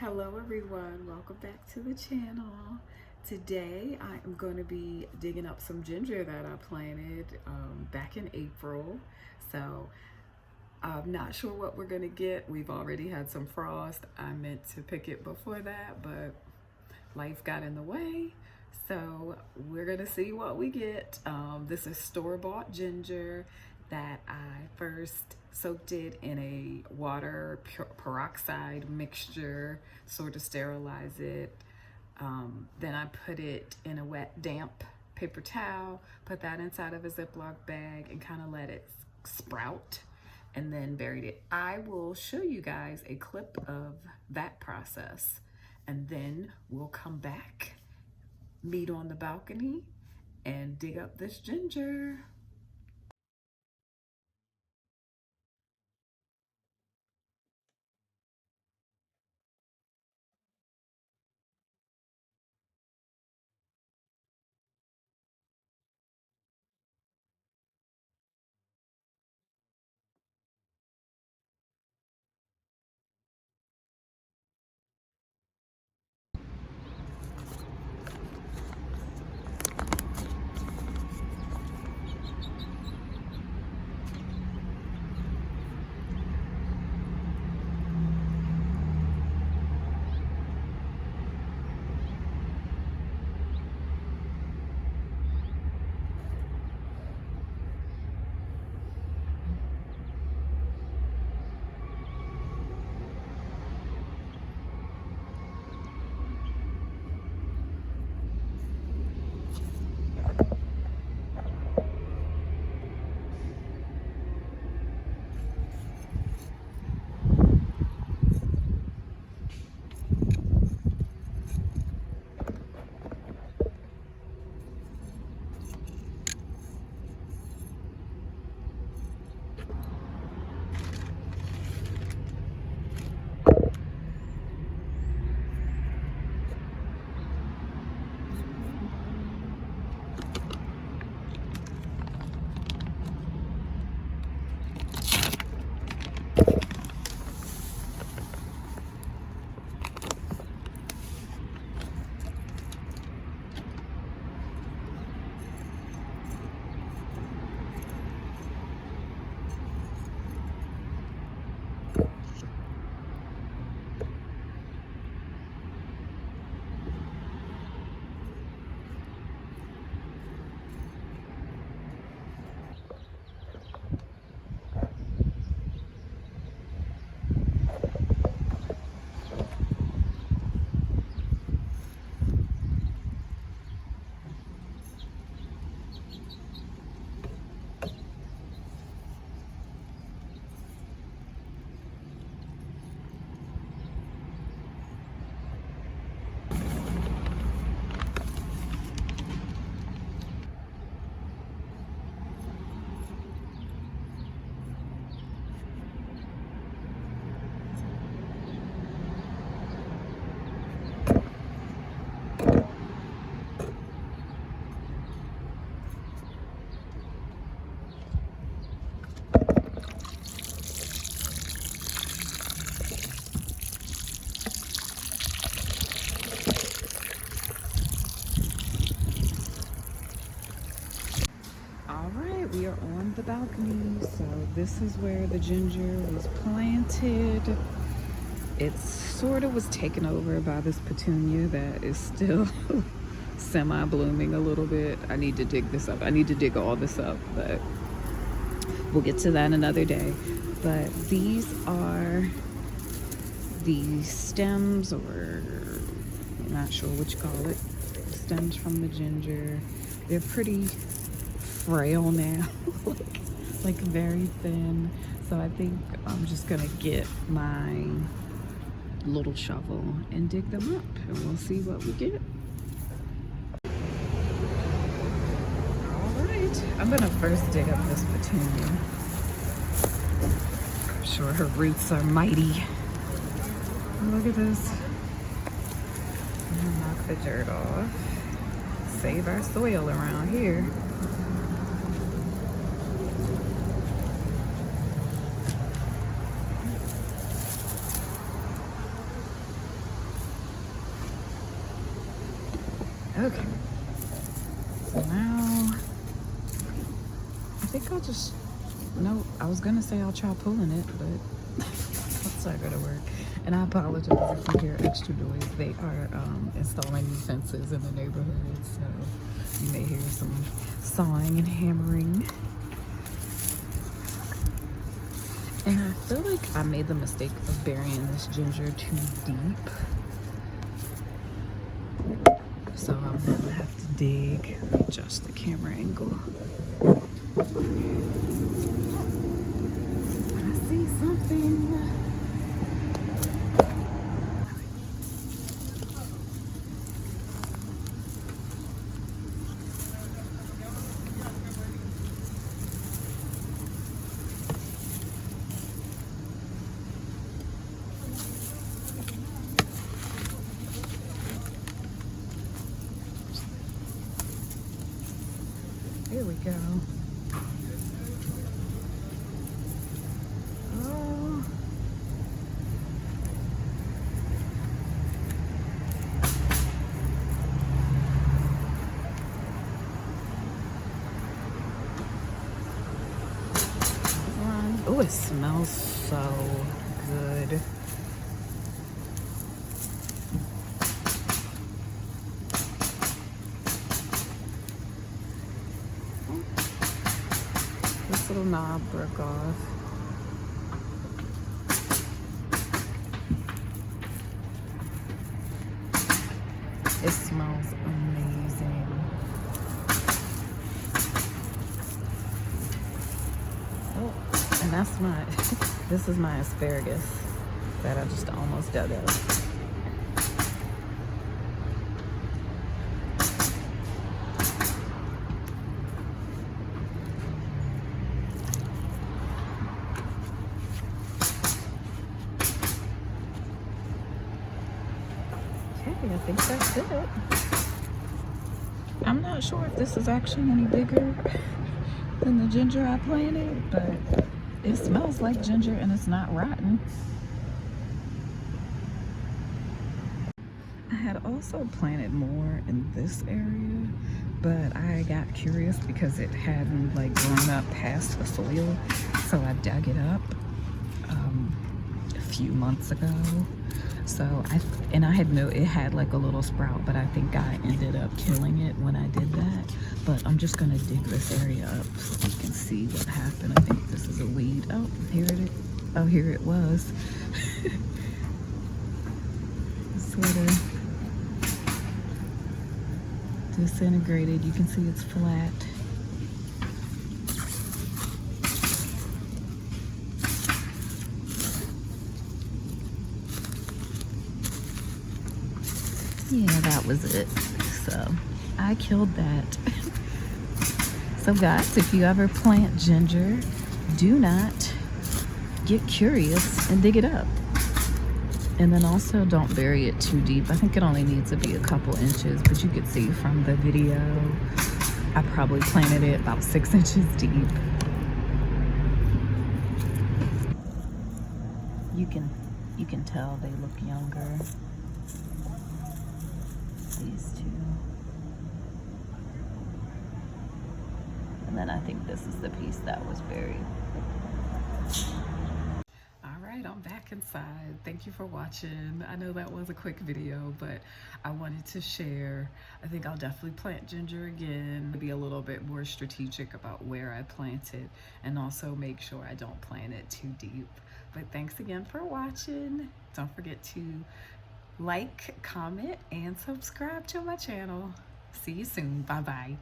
Hello everyone, welcome back to the channel. Today I am going to be digging up some ginger that I planted back in April. So I'm not sure what we're going to get. We've already had some frost. I meant to pick it before that, but life got in the way. So we're going to see what we get. This is store-bought ginger that I first soaked it in a water peroxide mixture, sort of sterilize it. Then I put it in a wet, damp paper towel, put that inside of a Ziploc bag and kind of let it sprout and then buried it. I will show you guys a clip of that process and then we'll come back, meet on the balcony and dig up this ginger. All right, we are on the balcony. So this is where the ginger was planted. It sort of was taken over by this petunia that is still semi-blooming a little bit. I need to dig this up. I need to dig all this up, but we'll get to that another day. But these are the stems, or I'm not sure what you call it, stems from the ginger. They're pretty frail now, like very thin. So I think I'm just gonna get my little shovel and dig them up and we'll see what we get. All right, I'm gonna first dig up this petunia. I'm sure her roots are mighty. Look at this. Knock the dirt off. Save our soil around here. Okay, so now I think I'll just, no, I was gonna say I'll try pulling it, but that's not gonna work. And I apologize if you hear extra noise. They are installing new fences in the neighborhood, so you may hear some sawing and hammering. And I feel like I made the mistake of burying this ginger too deep. So I'm gonna have to dig, adjust the camera angle. I see something. Here we go. Oh. Oh, it smells so good. This little knob broke off. It smells amazing. Oh, and that's my, this is my asparagus that I just almost dug up. Okay, I think that's it. I'm not sure if this is actually any bigger than the ginger I planted, but it smells like ginger and it's not rotten. I had also planted more in this area, but I got curious because it hadn't like grown up past the soil, so I dug it up a few months ago. So I had it had like a little sprout, but I think I ended up killing it when I did that. But I'm just gonna dig this area up so you can see what happened. I think this is a weed. Oh, here it is. Oh, here it was. Sort of disintegrated. You can see it's flat. Yeah, that was it. So I killed that. So guys, if you ever plant ginger, do not get curious and dig it up. And then also don't bury it too deep. I think it only needs to be a couple inches, but you could see from the video, I probably planted it about 6 inches deep. You can tell they look younger. These two. And then I think this is the piece that was buried. All right, I'm back inside. Thank you for watching. I know that was a quick video, but I wanted to share. I think I'll definitely plant ginger again, be a little bit more strategic about where I plant it, and also make sure I don't plant it too deep. But thanks again for watching. Don't forget to like, comment, and subscribe to my channel. See you soon. Bye-bye.